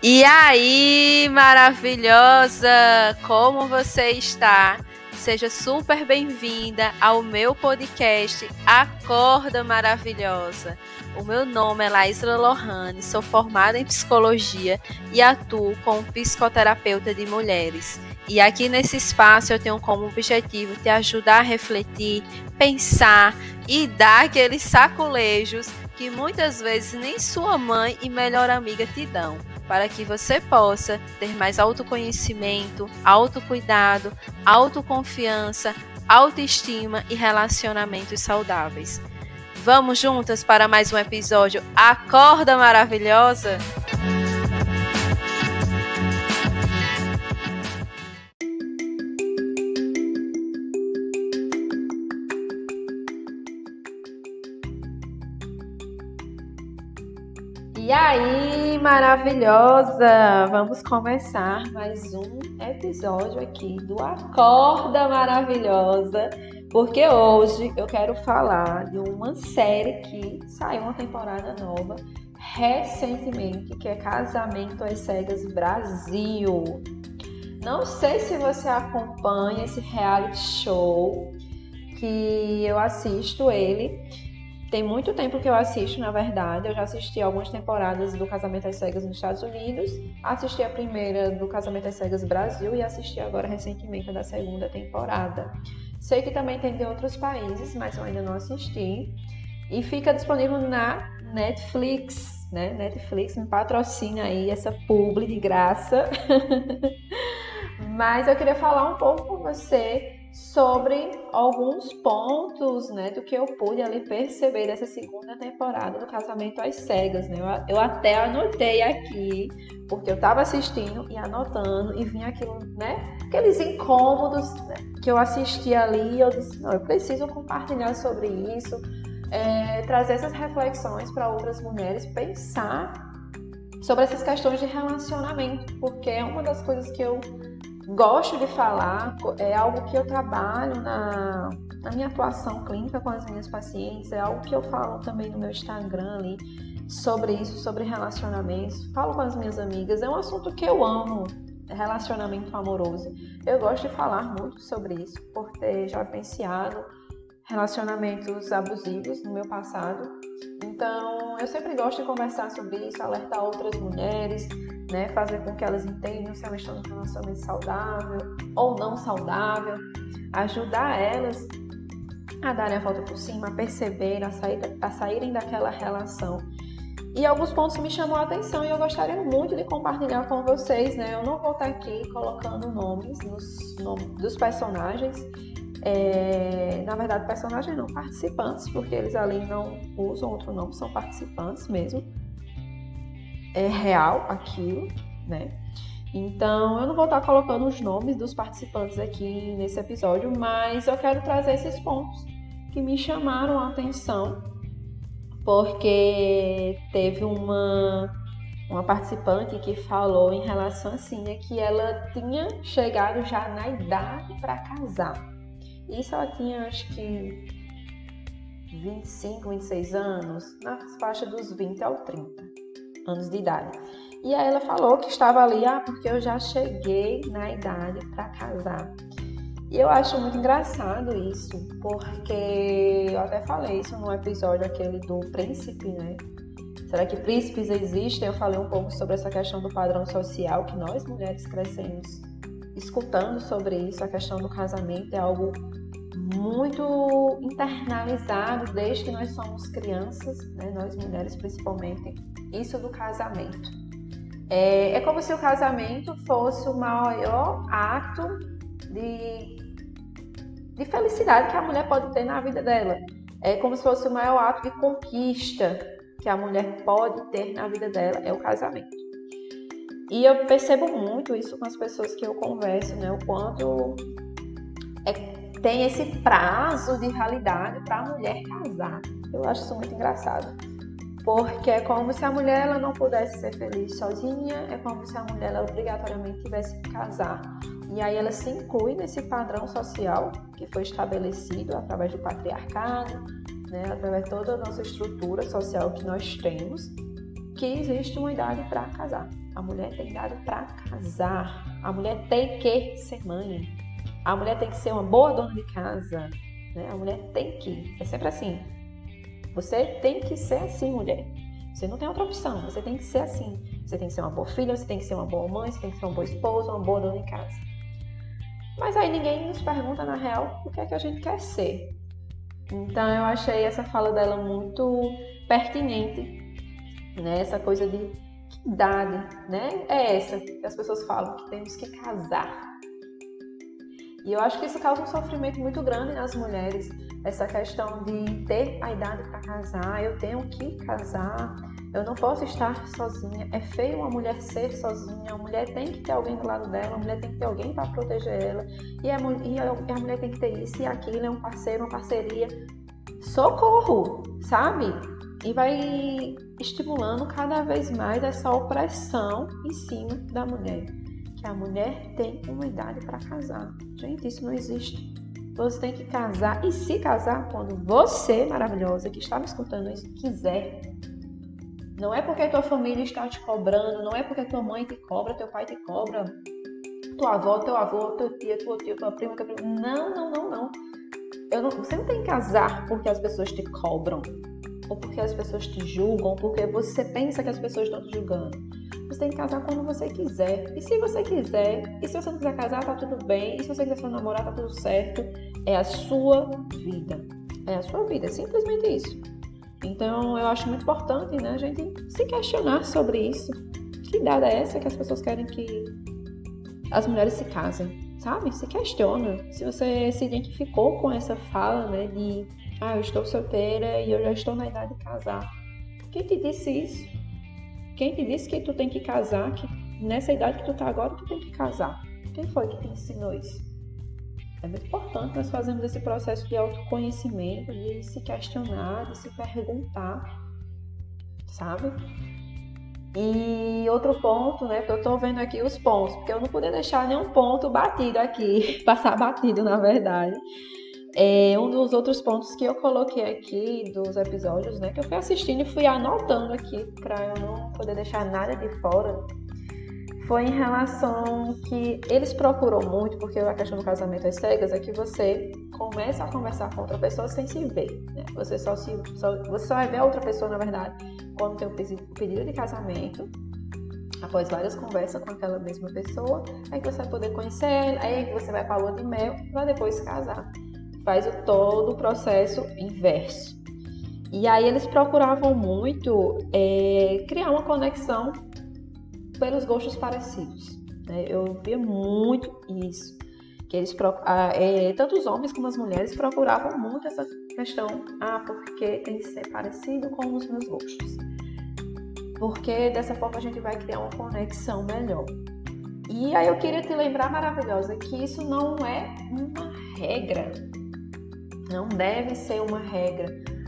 E aí, maravilhosa! Como você está? Seja super bem-vinda ao meu podcast Acorda Maravilhosa. O meu nome é Laísla Lohane, sou formada em psicologia e atuo como psicoterapeuta de mulheres. E aqui nesse espaço eu tenho como objetivo te ajudar a refletir, pensar e dar aqueles sacolejos que muitas vezes nem sua mãe e melhor amiga te dão, para que você possa ter mais autoconhecimento, autocuidado, autoconfiança, autoestima e relacionamentos saudáveis. Vamos juntas para mais um episódio Acorda Maravilhosa? E aí, maravilhosa! Vamos começar mais um episódio aqui do Acorda Maravilhosa, porque hoje eu quero falar de uma série que saiu uma temporada nova recentemente, que é Casamento às Cegas Brasil. Não sei se você acompanha esse reality show, que eu assisto ele. Tem muito tempo que eu assisto, na verdade. Eu já assisti algumas temporadas do Casamento às Cegas nos Estados Unidos, assisti a primeira do Casamento às Cegas Brasil e assisti agora recentemente a da segunda temporada. Sei que também tem de outros países, mas eu ainda não assisti. E fica disponível na Netflix, né? Netflix me patrocina aí essa publi de graça. Mas eu queria falar um pouco com você sobre alguns pontos, né, do que eu pude ali perceber dessa segunda temporada do Casamento às Cegas, né? Eu até anotei aqui, porque eu estava assistindo e anotando e vinha aquilo, né, aqueles incômodos, né, que eu assisti ali e eu disse, não, eu preciso compartilhar sobre isso, trazer essas reflexões para outras mulheres, pensar sobre essas questões de relacionamento, porque é uma das coisas que eu gosto de falar, é algo que eu trabalho na minha atuação clínica com as minhas pacientes, é algo que eu falo também no meu Instagram ali, sobre isso, sobre relacionamentos, falo com as minhas amigas, é um assunto que eu amo, relacionamento amoroso. Eu gosto de falar muito sobre isso, por ter já vivenciado relacionamentos abusivos no meu passado. Então, eu sempre gosto de conversar sobre isso, alertar outras mulheres, né, fazer com que elas entendam se elas estão num relacionamento saudável ou não saudável, ajudar elas a darem a volta por cima, a perceber, a saírem daquela relação. E alguns pontos me chamam a atenção e eu gostaria muito de compartilhar com vocês, né? Eu não vou estar aqui colocando nomes dos personagens, na verdade personagens não, participantes, porque eles ali não usam outro nome, são participantes mesmo. É real aquilo, né? Então, eu não vou estar colocando os nomes dos participantes aqui nesse episódio, mas eu quero trazer esses pontos que me chamaram a atenção, porque teve uma participante que falou em relação assim, que ela tinha chegado já na idade para casar. Isso ela tinha, acho que 25, 26 anos, na faixa dos 20 ao 30 anos de idade. E aí ela falou que estava ali, porque eu já cheguei na idade para casar. E eu acho muito engraçado isso, porque eu até falei isso no episódio aquele do príncipe, né? Será que príncipes existem? Eu falei um pouco sobre essa questão do padrão social, que nós mulheres crescemos escutando sobre isso. A questão do casamento é algo muito internalizado desde que nós somos crianças, né? Nós mulheres principalmente, isso do casamento. É como se o casamento fosse o maior ato de felicidade que a mulher pode ter na vida dela. É como se fosse o maior ato de conquista que a mulher pode ter na vida dela, é o casamento. E eu percebo muito isso com as pessoas que eu converso, né? O quanto tem esse prazo de realidade para a mulher casar. Eu acho isso muito engraçado. Porque é como se a mulher ela não pudesse ser feliz sozinha, é como se a mulher ela obrigatoriamente tivesse que casar. E aí ela se inclui nesse padrão social que foi estabelecido através do patriarcado, né, através de toda a nossa estrutura social que nós temos, que existe uma idade para casar. A mulher tem idade para casar. A mulher tem que ser mãe. A mulher tem que ser uma boa dona de casa, né? A mulher tem que. É sempre assim. Você tem que ser assim, mulher. Você não tem outra opção. Você tem que ser assim. Você tem que ser uma boa filha, você tem que ser uma boa mãe, você tem que ser uma boa esposa, uma boa dona de casa. Mas aí ninguém nos pergunta, na real, o que é que a gente quer ser. Então eu achei essa fala dela muito pertinente, né? Essa coisa de que idade, né? É essa que as pessoas falam, que temos que casar. E eu acho que isso causa um sofrimento muito grande nas mulheres, essa questão de ter a idade para casar, eu tenho que casar, eu não posso estar sozinha. É feio uma mulher ser sozinha, a mulher tem que ter alguém do lado dela, a mulher tem que ter alguém para proteger ela, e a mulher tem que ter isso e aquilo, é um parceiro, uma parceria. Socorro, sabe? E vai estimulando cada vez mais essa opressão em cima da mulher. Que a mulher tem uma idade para casar. Gente, isso não existe. Você tem que casar e se casar quando você, maravilhosa, que está me escutando isso, quiser. Não é porque tua família está te cobrando, não é porque tua mãe te cobra, teu pai te cobra, tua avó, teu avô, teu tia, tua tia, tua prima, tua prima. Não. Você não tem que casar porque as pessoas te cobram, ou porque as pessoas te julgam, ou porque você pensa que as pessoas estão te julgando. Você tem que casar quando você quiser. E se você quiser, e se você não quiser casar, tá tudo bem. E se você quiser só namorar, tá tudo certo. É a sua vida. É a sua vida, é simplesmente isso. Então, eu acho muito importante, né, a gente se questionar sobre isso. Que idade é essa que as pessoas querem que as mulheres se casem? Sabe? Se questiona. Se você se identificou com essa fala, né, de eu estou solteira e eu já estou na idade de casar. Quem te disse isso? Quem te disse que tu tem que casar, que nessa idade que tu tá agora, tu tem que casar? Quem foi que te ensinou isso? É muito importante nós fazermos esse processo de autoconhecimento, de se questionar, de se perguntar, sabe? E outro ponto, né, que eu tô vendo aqui os pontos, porque eu não podia deixar nenhum ponto batido aqui, passar batido, na verdade. Um dos outros pontos que eu coloquei aqui dos episódios, né, que eu fui assistindo e fui anotando aqui para eu não poder deixar nada de fora, foi em relação que eles procuram muito, porque a questão do casamento às cegas é que você começa a conversar com outra pessoa sem se ver, né? Você só vai ver a outra pessoa, na verdade, quando tem o pedido de casamento, após várias conversas com aquela mesma pessoa, aí que você vai poder conhecer ela, aí que você vai para a lua de mel para depois se casar. Faz todo o processo inverso. E aí eles procuravam muito criar uma conexão pelos gostos parecidos, né? Eu via muito isso, que eles tanto os homens como as mulheres procuravam muito essa questão, porque tem que ser parecido com os meus gostos, porque dessa forma a gente vai criar uma conexão melhor. E aí eu queria te lembrar, maravilhosa, que isso não é uma regra. Não deve ser uma regra.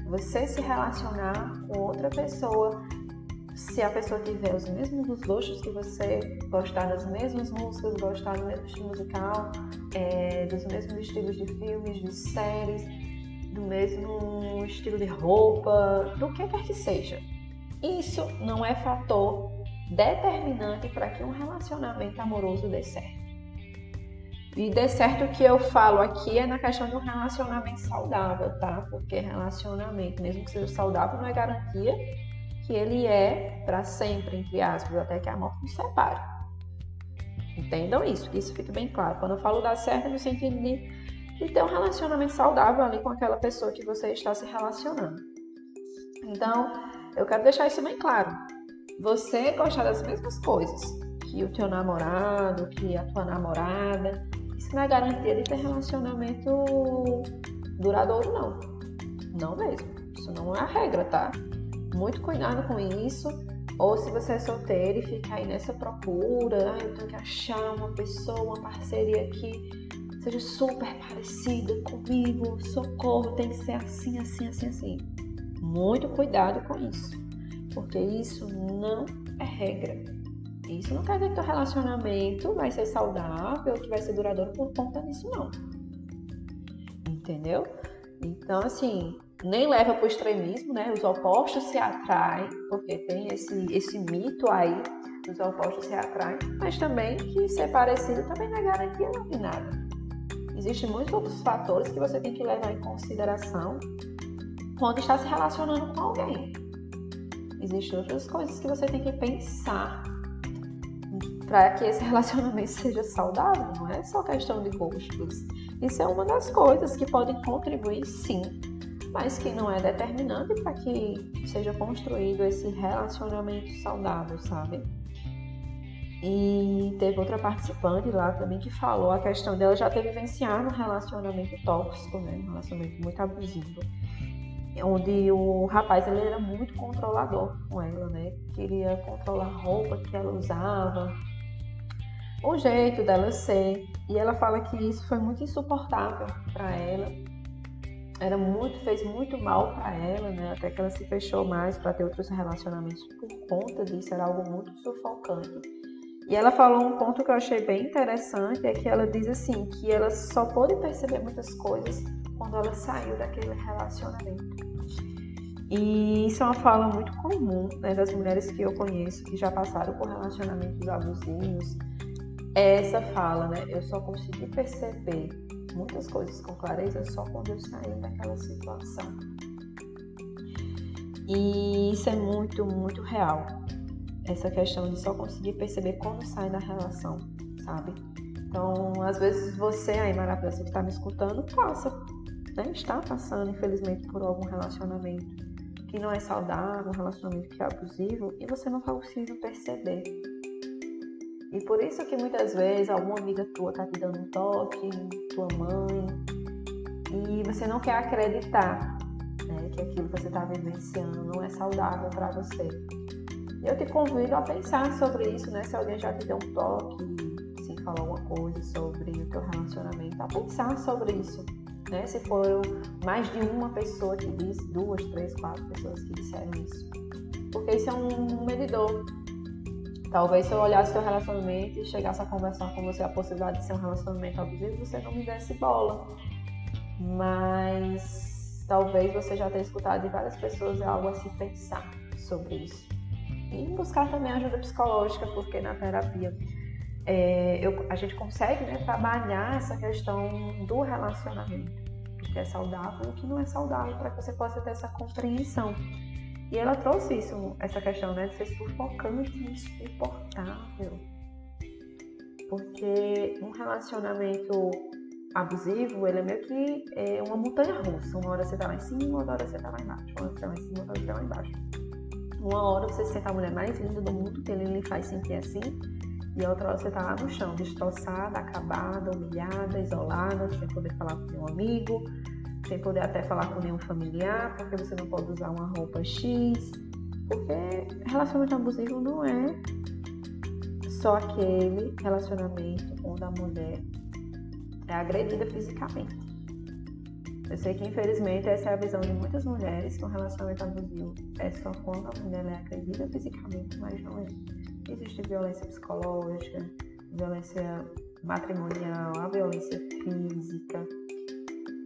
Você se relacionar com outra pessoa, se a pessoa tiver os mesmos gostos que você, gostar das mesmas músicas, gostar do mesmo estilo musical, dos mesmos estilos de filmes, de séries, do mesmo estilo de roupa, do que quer que seja. Isso não é fator determinante para que um relacionamento amoroso dê certo. E dê certo, o que eu falo aqui é na questão de um relacionamento saudável, tá? Porque relacionamento, mesmo que seja saudável, não é garantia que ele é para sempre, entre aspas, até que a morte nos separe. Entendam isso, que isso fique bem claro. Quando eu falo dar certo, é no sentido de ter um relacionamento saudável ali com aquela pessoa que você está se relacionando. Então, eu quero deixar isso bem claro. Você gostar das mesmas coisas que o teu namorado, que a tua namorada, isso não é garantia de ter relacionamento duradouro, não. Não mesmo. Isso não é a regra, tá? Muito cuidado com isso. Ou se você é solteiro e fica aí nessa procura, eu tenho que achar uma pessoa, uma parceria que seja super parecida comigo, socorro, tem que ser assim, assim, assim, assim. Muito cuidado com isso, porque isso não é regra. Isso não quer dizer que teu relacionamento vai ser saudável, que vai ser duradouro por conta disso, não. Entendeu? Então, assim, nem leva para o extremismo, né? Os opostos se atraem, porque tem esse mito aí, os opostos se atraem, mas também que ser parecido também não é garantia de nada. Existem muitos outros fatores que você tem que levar em consideração quando está se relacionando com alguém. Existem outras coisas que você tem que pensar para que esse relacionamento seja saudável, não é só questão de gostos. Isso é uma das coisas que podem contribuir, sim, mas que não é determinante para que seja construído esse relacionamento saudável, sabe? E teve outra participante lá também que falou a questão dela já ter vivenciado um relacionamento tóxico, né? Um relacionamento muito abusivo, onde o rapaz ele era muito controlador com ela, né? Queria controlar a roupa que ela usava, o jeito dela ser. E ela fala que isso foi muito insuportável para ela. Fez muito mal para ela, né? Até que ela se fechou mais para ter outros relacionamentos por conta disso. Era algo muito sufocante. E ela falou um ponto que eu achei bem interessante, é que ela diz assim, que ela só pôde perceber muitas coisas quando ela saiu daquele relacionamento. E isso é uma fala muito comum, né, das mulheres que eu conheço, que já passaram por relacionamentos abusivos. É essa fala, né? Eu só consegui perceber muitas coisas com clareza só quando eu saí daquela situação. E isso é muito, muito real. Essa questão de só conseguir perceber quando sai da relação, sabe? Então, às vezes você aí, maravilhosa, que está me escutando, passa, né? Está passando, infelizmente, por algum relacionamento que não é saudável, um relacionamento que é abusivo, e você não está conseguindo perceber. E por isso que muitas vezes alguma amiga tua está te dando um toque, tua mãe, e você não quer acreditar, né, que aquilo que você está vivenciando não é saudável para você. Eu te convido a pensar sobre isso, né? Se alguém já te deu um toque, se falar alguma coisa sobre o teu relacionamento, a pensar sobre isso, né? Se foram mais de uma pessoa que disse, 2, 3, 4 pessoas que disseram isso. Porque isso é um medidor. Talvez se eu olhasse teu relacionamento e chegasse a conversar com você a possibilidade de ser um relacionamento abusivo, você não me desse bola. Mas talvez você já tenha escutado de várias pessoas, é algo a se pensar sobre isso. E buscar também ajuda psicológica, porque na terapia a gente consegue, né, trabalhar essa questão do relacionamento, o que é saudável e o que não é saudável, para que você possa ter essa compreensão. E ela trouxe isso, essa questão, né, de ser sufocante e insuportável. Porque um relacionamento abusivo, ele é meio que uma montanha russa. Uma hora você tá lá em cima, outra hora você tá lá embaixo. Uma hora você tá lá em cima, outra hora você tá lá embaixo. Uma hora você se sente a mulher mais linda do mundo, que ele lhe faz sentir assim, e a outra hora você tá lá no chão, destroçada, acabada, humilhada, isolada, sem poder falar com nenhum amigo, sem poder até falar com nenhum familiar, porque você não pode usar uma roupa X, porque relacionamento abusivo não é só aquele relacionamento onde a mulher é agredida fisicamente. Eu sei que, infelizmente, essa é a visão de muitas mulheres, que um relacionamento abusivo é só quando a mulher é agredida fisicamente, mas não é. Existe violência psicológica, violência matrimonial, a violência física.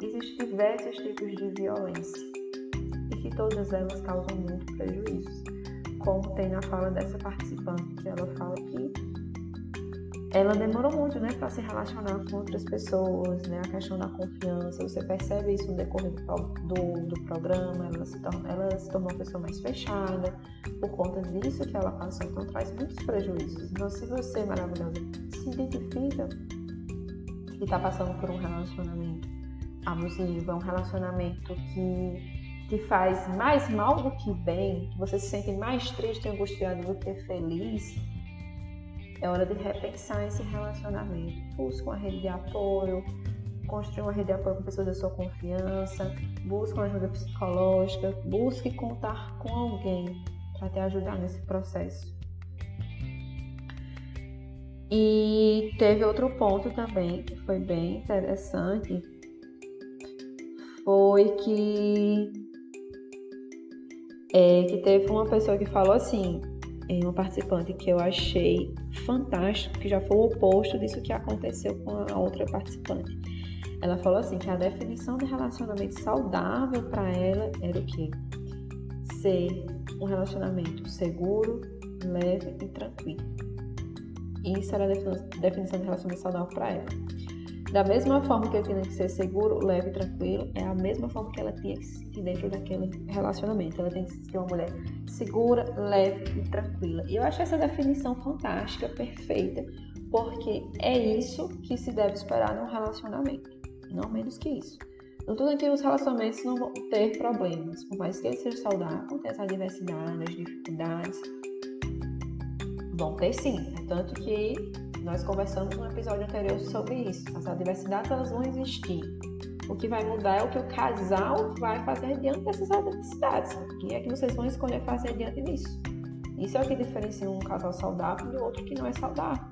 Existem diversos tipos de violência e que todas elas causam muito prejuízo. Como tem na fala dessa participante, que ela fala que ela demorou muito, né, para se relacionar com outras pessoas, né, a questão da confiança, você percebe isso no decorrer do programa, ela se tornou uma pessoa mais fechada, por conta disso que ela passou, então traz muitos prejuízos. Então, se você, maravilhosa, se identifica que está passando por um relacionamento abusivo, é um relacionamento que te faz mais mal do que bem, que você se sente mais triste e angustiado do que feliz, é hora de repensar esse relacionamento. Busque uma rede de apoio, construir uma rede de apoio com pessoas da sua confiança, busque uma ajuda psicológica, busque contar com alguém para te ajudar nesse processo. E teve outro ponto também que foi bem interessante, foi que teve uma pessoa que falou assim, uma participante que eu achei fantástico, que já foi o oposto disso que aconteceu com a outra participante. Ela falou assim, que a definição de relacionamento saudável para ela era o quê? Ser um relacionamento seguro, leve e tranquilo. Isso era a definição de relacionamento saudável para ela. Da mesma forma que eu tinha que ser seguro, leve e tranquilo, é a mesma forma que ela tinha que se sentir dentro daquele relacionamento. Ela tem que se sentir uma mulher segura, leve e tranquila. E eu achei essa definição fantástica, perfeita, porque é isso que se deve esperar num relacionamento, não menos que isso. Não tudo aqui os relacionamentos não vão ter problemas, por mais que eles sejam saudáveis, tem as adversidades, as dificuldades, vão ter sim, tanto que nós conversamos no episódio anterior sobre isso. As adversidades, elas vão existir. O que vai mudar é o que o casal vai fazer diante dessas adversidades. O que é que vocês vão escolher fazer diante disso? Isso é o que diferencia um casal saudável de outro que não é saudável.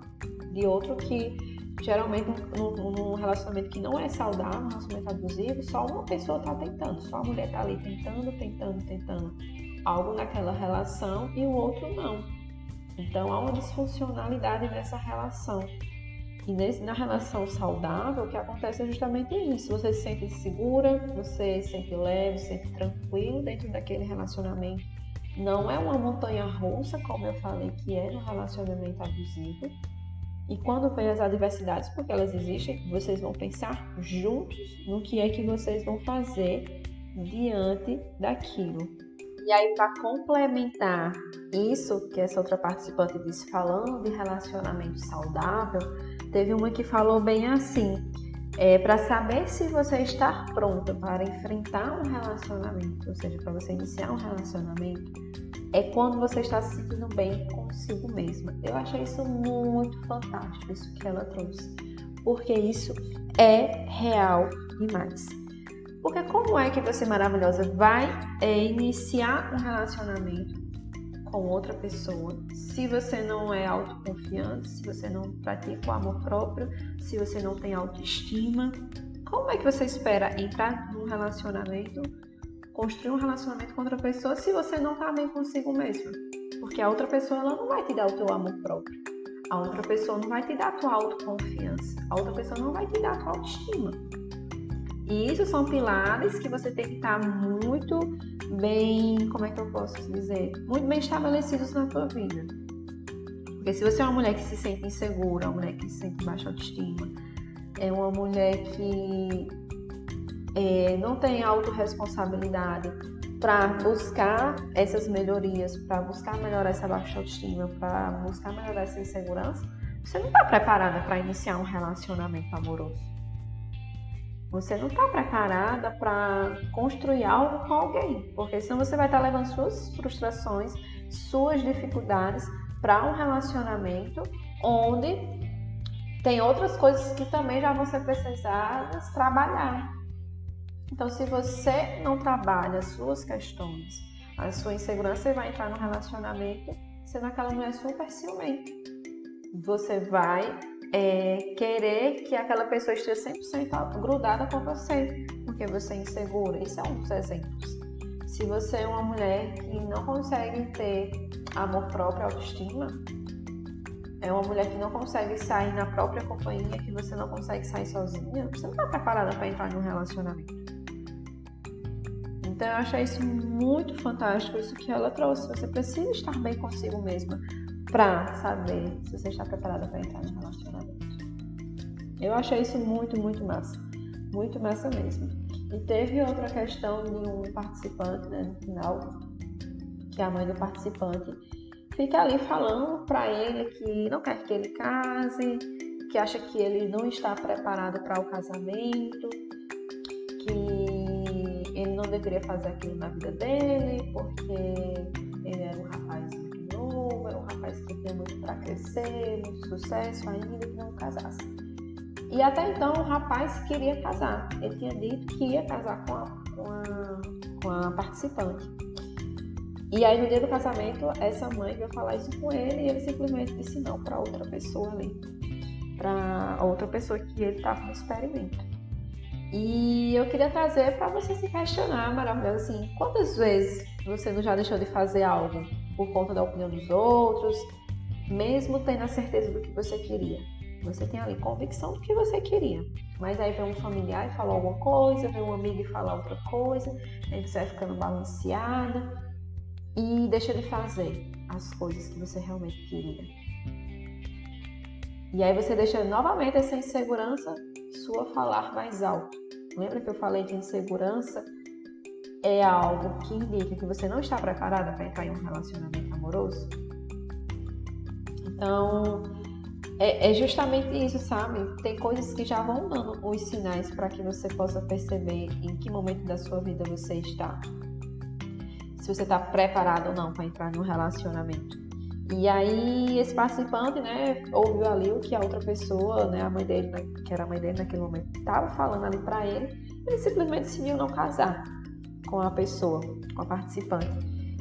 De outro que, geralmente, num relacionamento que não é saudável, um relacionamento abusivo, só uma pessoa está tentando. Só a mulher está ali tentando algo naquela relação e o outro não. Então, há uma disfuncionalidade nessa relação. E na relação saudável, o que acontece é justamente isso. Você se sente segura, você se sente leve, se sente tranquilo dentro daquele relacionamento. Não é uma montanha-russa, como eu falei, que é no relacionamento abusivo. E quando vem as adversidades, porque elas existem, vocês vão pensar juntos no que é que vocês vão fazer diante daquilo. E aí, para complementar isso, que essa outra participante disse, falando de relacionamento saudável, teve uma que falou bem assim, para saber se você está pronta para enfrentar um relacionamento, ou seja, para você iniciar um relacionamento, é quando você está se sentindo bem consigo mesma. Eu achei isso muito fantástico, isso que ela trouxe, porque isso é real demais. Porque como é que você, maravilhosa, vai iniciar um relacionamento com outra pessoa se você não é autoconfiante, se você não pratica o amor próprio, se você não tem autoestima? Como é que você espera entrar num relacionamento, construir um relacionamento com outra pessoa se você não está bem consigo mesma? Porque a outra pessoa, ela não vai te dar o teu amor próprio. A outra pessoa não vai te dar a tua autoconfiança. A outra pessoa não vai te dar a tua autoestima. E isso são pilares que você tem que estar muito bem, como é que eu posso dizer? Muito bem estabelecidos na tua vida. Porque se você é uma mulher que se sente insegura, uma mulher que se sente baixa autoestima, é uma mulher que não tem autorresponsabilidade para buscar essas melhorias, para buscar melhorar essa baixa autoestima, para buscar melhorar essa insegurança, você não está preparada para iniciar um relacionamento amoroso. Você não está preparada para construir algo com alguém, porque senão você vai estar levando suas frustrações, suas dificuldades para um relacionamento onde tem outras coisas que também já vão ser precisadas trabalhar. Então, se você não trabalha as suas questões, a sua insegurança, você vai entrar num relacionamento sendo aquela mulher super ciumenta. Você vai querer que aquela pessoa esteja 100% grudada com você, porque você é insegura. Isso é um dos exemplos. Se você é uma mulher que não consegue ter amor próprio, autoestima, é uma mulher que não consegue sair na própria companhia, que você não consegue sair sozinha, você não está preparada para entrar num relacionamento. Então eu achei isso muito fantástico, isso que ela trouxe. Você precisa estar bem consigo mesma para saber se você está preparada para entrar no relacionamento. Eu achei isso muito, muito massa. Muito massa mesmo. E teve outra questão de um participante, né, no final, que a mãe do participante fica ali falando para ele que não quer que ele case, que acha que ele não está preparado para o casamento, que ele não deveria fazer aquilo na vida dele, porque ele era um rapaz muito novo, era um rapaz que tinha muito para crescer, muito sucesso ainda, que não casasse. E até então o rapaz queria casar. Ele tinha dito que ia casar com a participante. E aí no dia do casamento, essa mãe veio falar isso com ele e ele simplesmente disse não para outra pessoa ali. Para outra pessoa que ele estava no experimento. E eu queria trazer para você se questionar, maravilhoso, assim, quantas vezes você não já deixou de fazer algo por conta da opinião dos outros, mesmo tendo a certeza do que você queria? Você tem ali convicção do que você queria. Mas aí vem um familiar e fala alguma coisa, vem um amigo e fala outra coisa, aí você vai ficando balanceada e deixa de fazer as coisas que você realmente queria. E aí você deixa novamente essa insegurança sua falar mais alto. Lembra que eu falei que insegurança é algo que indica que você não está preparada para entrar em um relacionamento amoroso? Então, é justamente isso, sabe? Tem coisas que já vão dando os sinais para que você possa perceber em que momento da sua vida você está. Se você está preparado ou não para entrar num relacionamento. E aí, esse participante, né, ouviu ali o que a outra pessoa, né, a mãe dele, que era a mãe dele naquele momento, estava falando ali para ele simplesmente decidiu não casar com a pessoa, com a participante.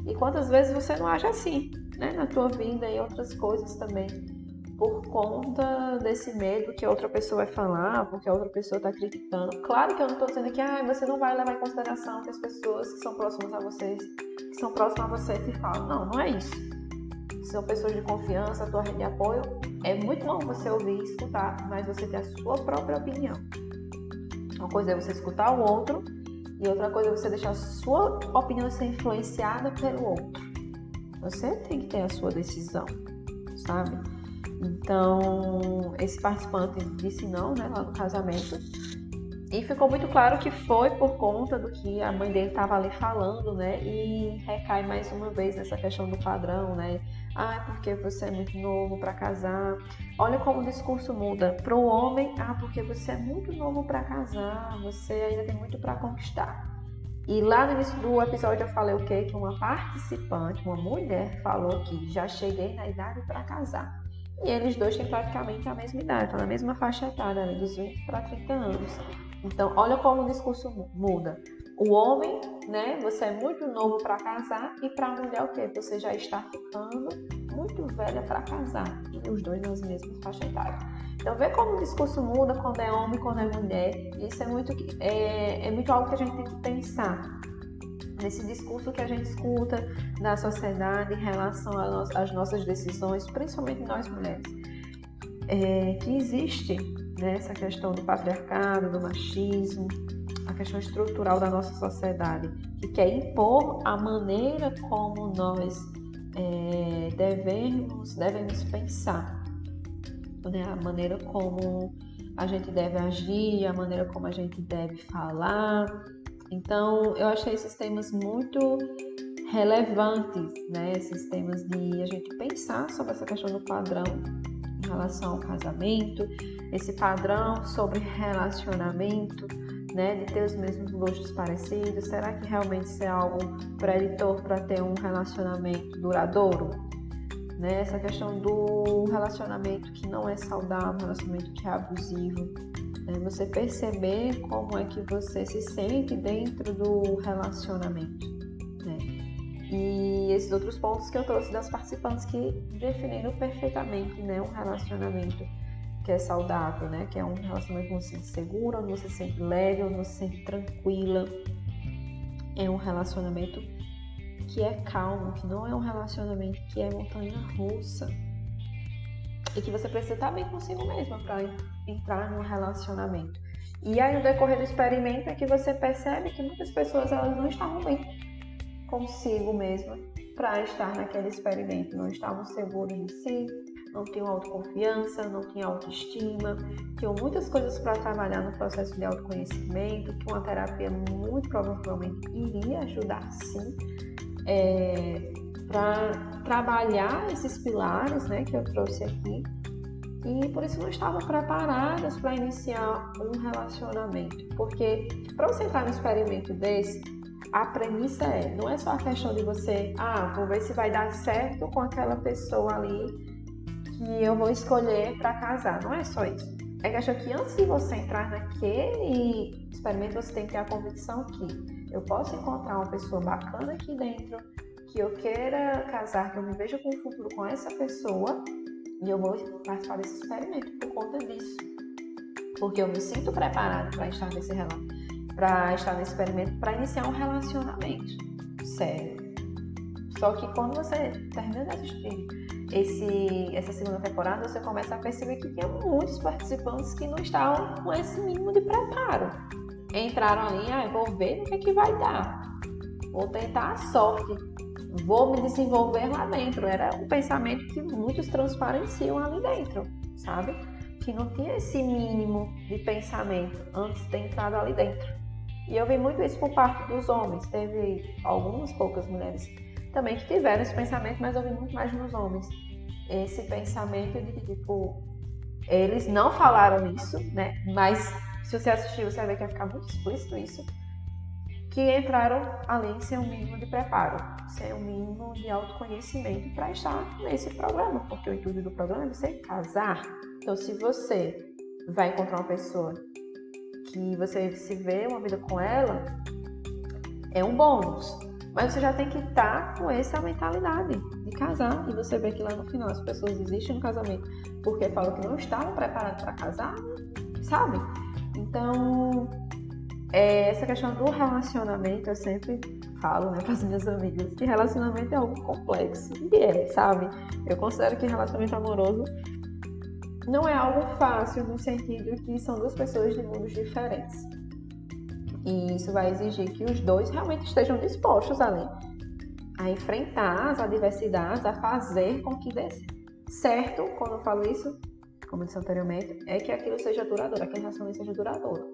E quantas vezes você não age assim, né, na tua vida e outras coisas também, por conta desse medo que a outra pessoa vai falar, porque a outra pessoa está criticando. Claro que eu não estou dizendo que você não vai levar em consideração que as pessoas que são próximas a você, te falam. Não, não é isso. São pessoas de confiança, a tua rede de apoio. É muito bom você ouvir e escutar, mas você ter a sua própria opinião. Uma coisa é você escutar o outro e outra coisa é você deixar a sua opinião ser influenciada pelo outro. Você tem que ter a sua decisão, sabe? Então, esse participante disse não, né, lá no casamento. E ficou muito claro que foi por conta do que a mãe dele estava ali falando, né? E recai mais uma vez nessa questão do padrão, né? Porque você é muito novo para casar. Olha como o discurso muda. Para o homem, porque você é muito novo para casar, você ainda tem muito para conquistar. E lá no início do episódio eu falei o quê? Que uma participante, uma mulher, falou que já cheguei na idade para casar. E eles dois têm praticamente a mesma idade, estão na mesma faixa etária, ali, dos 20 para 30 anos. Então, olha como o discurso muda. O homem, né, você é muito novo para casar, e para a mulher o quê? Você já está ficando muito velha para casar. E os dois nas mesmas faixas etárias. Então, vê como o discurso muda quando é homem, quando é mulher. Isso é muito algo que a gente tem que pensar. Nesse discurso que a gente escuta da sociedade em relação às nossas decisões, principalmente nós mulheres. Que existe, né, essa questão do patriarcado, do machismo, a questão estrutural da nossa sociedade, que quer impor a maneira como nós devemos pensar, né? A maneira como a gente deve agir, a maneira como a gente deve falar. Então, eu achei esses temas muito relevantes, né? Esses temas de a gente pensar sobre essa questão do padrão em relação ao casamento, esse padrão sobre relacionamento, né? De ter os mesmos gostos parecidos. Será que realmente isso é algo preditor para ter um relacionamento duradouro? Né? Essa questão do relacionamento que não é saudável, relacionamento que é abusivo. Você perceber como é que você se sente dentro do relacionamento, né? E esses outros pontos que eu trouxe das participantes que definiram perfeitamente, né, um relacionamento que é saudável, né? Que é um relacionamento onde você se sente segura, onde você se sente leve, onde você se sente tranquila. É um relacionamento que é calmo, que não é um relacionamento que é montanha-russa. E que você precisa estar bem consigo mesma para entrar num relacionamento. E aí, no decorrer do experimento, é que você percebe que muitas pessoas elas não estavam bem consigo mesma para estar naquele experimento. Não estavam seguras de si, não tinham autoconfiança, não tinham autoestima, tinham muitas coisas para trabalhar no processo de autoconhecimento, que uma terapia muito provavelmente iria ajudar, sim, para trabalhar esses pilares, né, que eu trouxe aqui, e por isso não estavam preparadas para iniciar um relacionamento, porque para você entrar num experimento desse, a premissa não é só a questão de você, vou ver se vai dar certo com aquela pessoa ali que eu vou escolher para casar, não é só isso. É questão que antes de você entrar naquele experimento, você tem que ter a convicção que eu posso encontrar uma pessoa bacana aqui dentro, que eu queira casar, que eu me veja com um futuro com essa pessoa, e eu vou participar desse experimento por conta disso. Porque eu me sinto preparada para estar nesse experimento, para iniciar um relacionamento sério. Só que quando você termina de assistir essa segunda temporada, você começa a perceber que tinha muitos participantes que não estavam com esse mínimo de preparo. Entraram ali, vou ver no que vai dar. Vou tentar a sorte. Vou me desenvolver lá dentro. Era um pensamento que muitos transpareciam ali dentro, sabe? Que não tinha esse mínimo de pensamento antes de ter entrado ali dentro. E eu vi muito isso por parte dos homens. Teve algumas poucas mulheres também que tiveram esse pensamento, mas eu vi muito mais nos homens. Esse pensamento de tipo, eles não falaram isso, né? Mas se você assistir, você vai ver que vai ficar muito explícito isso. Que entraram ali sem um mínimo de preparo, sem um mínimo de autoconhecimento para estar nesse programa, porque o intuito do programa é você casar. Então, se você vai encontrar uma pessoa que você se vê uma vida com ela, é um bônus, mas você já tem que estar com essa mentalidade de casar, e você vê que lá no final as pessoas desistem do casamento porque falam que não estavam preparadas para casar, sabe? Então, essa questão do relacionamento, eu sempre falo, né, para as minhas amigas, que relacionamento é algo complexo. E sabe? Eu considero que relacionamento amoroso não é algo fácil, no sentido que são duas pessoas de mundos diferentes. E isso vai exigir que os dois realmente estejam dispostos ali a enfrentar as adversidades, a fazer com que dê certo. Quando eu falo isso, como eu disse anteriormente, é que aquilo seja duradouro, aquele relacionamento seja duradouro.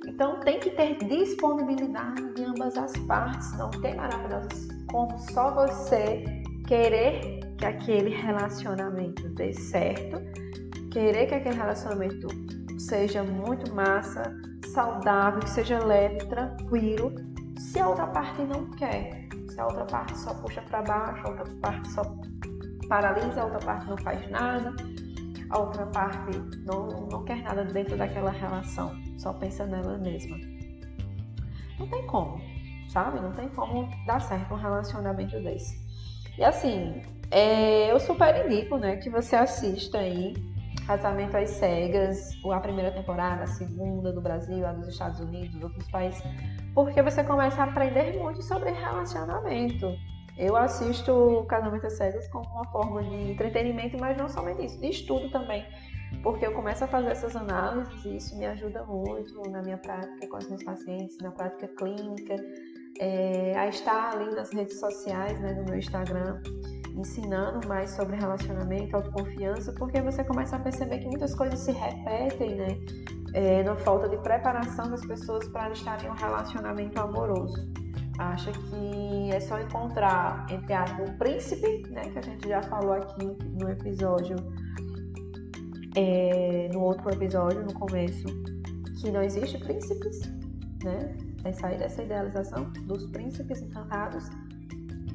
Então, tem que ter disponibilidade de ambas as partes. Não tem maravilhoso como só você querer que aquele relacionamento dê certo, querer que aquele relacionamento seja muito massa, saudável, que seja leve, tranquilo, se a outra parte não quer. Se a outra parte só puxa para baixo, a outra parte só paralisa, a outra parte não faz nada, a outra parte não quer nada dentro daquela relação, só pensa nela mesma. Não tem como, sabe? Não tem como dar certo um relacionamento desse. E assim, eu super indico, né, que você assista aí Casamento às Cegas, a primeira temporada, a segunda do Brasil, a dos Estados Unidos, outros países, porque você começa a aprender muito sobre relacionamento. Eu assisto Casamento às Cegas como uma forma de entretenimento, mas não somente isso, de estudo também, porque eu começo a fazer essas análises e isso me ajuda muito na minha prática com os meus pacientes, na prática clínica, a estar ali nas redes sociais, né, no meu Instagram, ensinando mais sobre relacionamento, autoconfiança, porque você começa a perceber que muitas coisas se repetem, né, na falta de preparação das pessoas para estarem em um relacionamento amoroso. Acha que é só encontrar, entre aspas, o príncipe, né, que a gente já falou aqui no episódio, no outro episódio, no começo, que não existe príncipes, né, é sair dessa idealização dos príncipes encantados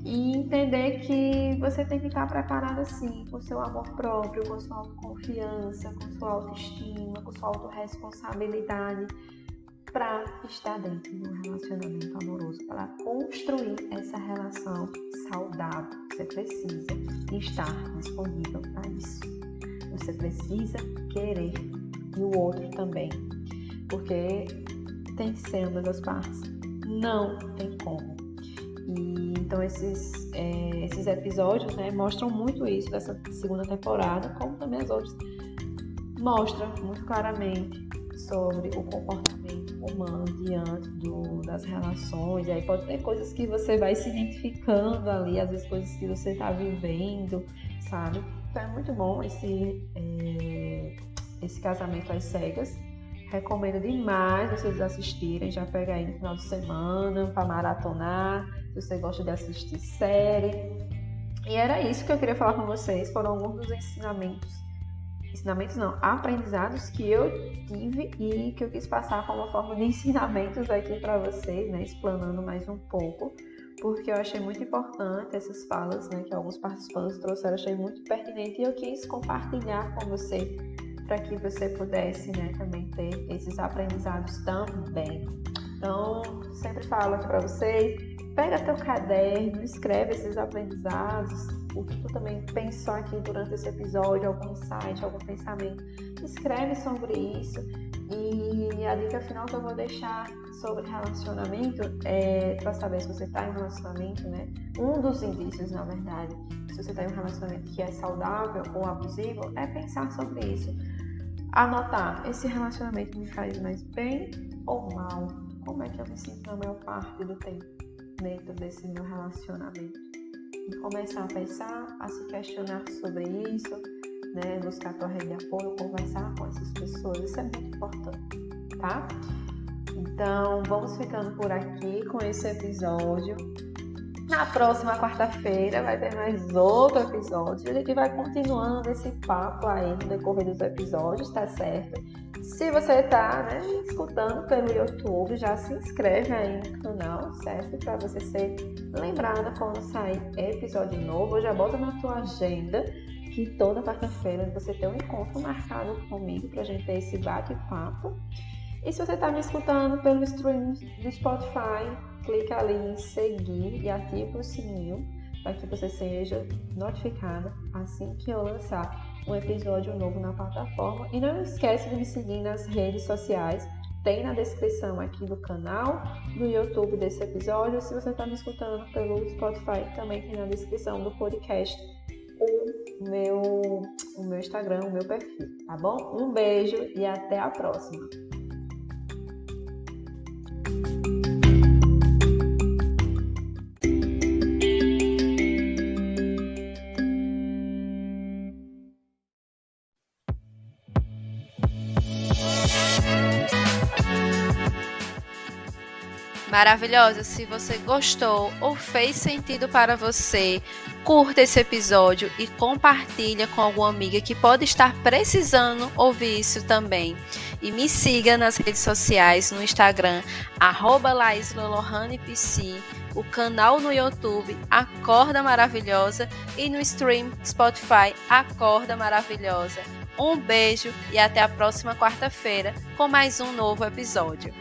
e entender que você tem que estar preparada sim, com seu amor próprio, com sua autoconfiança, com sua autoestima, com sua autorresponsabilidade, para estar dentro de um relacionamento amoroso, para construir essa relação saudável. Você precisa estar disponível para isso. Você precisa querer, e o outro também, porque tem que ser ambas as partes. Não tem como. E então esses episódios, né, mostram muito isso dessa segunda temporada, como também as outras. Mostra muito claramente sobre o comportamento humano diante das relações. E aí pode ter coisas que você vai se identificando ali, às vezes coisas que você está vivendo, sabe? Então é muito bom esse Casamento às Cegas. Recomendo demais vocês assistirem. Já pega aí no final de semana para maratonar, se você gosta de assistir série. E era isso que eu queria falar com vocês. Foram alguns dos aprendizados que eu tive e que eu quis passar como uma forma de ensinamentos aqui para vocês, né, explanando mais um pouco, porque eu achei muito importante essas falas, né, que alguns participantes trouxeram, achei muito pertinente e eu quis compartilhar com você, para que você pudesse, né, também ter esses aprendizados também. Então, sempre falo aqui para vocês, pega teu caderno, escreve esses aprendizados, o que tu também pensou aqui durante esse episódio, algum insight, algum pensamento, escreve sobre isso e E a dica final que eu vou deixar sobre relacionamento para saber se você está em um relacionamento, né? Um dos indícios, na verdade, se você está em um relacionamento que é saudável ou abusivo, é pensar sobre isso. Anotar, esse relacionamento me faz mais bem ou mal? Como é que eu me sinto na maior parte do tempo dentro desse meu relacionamento? E começar a pensar, a se questionar sobre isso, né? Buscar a tua rede de apoio, conversar com essas pessoas, isso é muito importante, tá? Então, vamos ficando por aqui com esse episódio. Na próxima quarta-feira vai ter mais outro episódio. A gente vai continuando esse papo aí no decorrer dos episódios, tá certo? Se você tá, né, escutando pelo YouTube, já se inscreve aí no canal, certo? Para você ser lembrada quando sair episódio novo. Já bota na tua agenda que toda quarta-feira você tem um encontro marcado comigo pra gente ter esse bate-papo. E se você tá me escutando pelo stream do Spotify, clica ali em seguir e ativa o sininho para que você seja notificada assim que eu lançar um episódio novo na plataforma. E não esquece de me seguir nas redes sociais, tem na descrição aqui do canal, do YouTube desse episódio. Se você está me escutando pelo Spotify, também tem na descrição do podcast o meu Instagram, o meu perfil, tá bom? Um beijo e até a próxima! Maravilhosa, se você gostou ou fez sentido para você, curta esse episódio e compartilha com alguma amiga que pode estar precisando ouvir isso também. E me siga nas redes sociais, no Instagram, @LaisLohanepc, o canal no YouTube, Acorda Maravilhosa, e no stream Spotify, Acorda Maravilhosa. Um beijo e até a próxima quarta-feira com mais um novo episódio.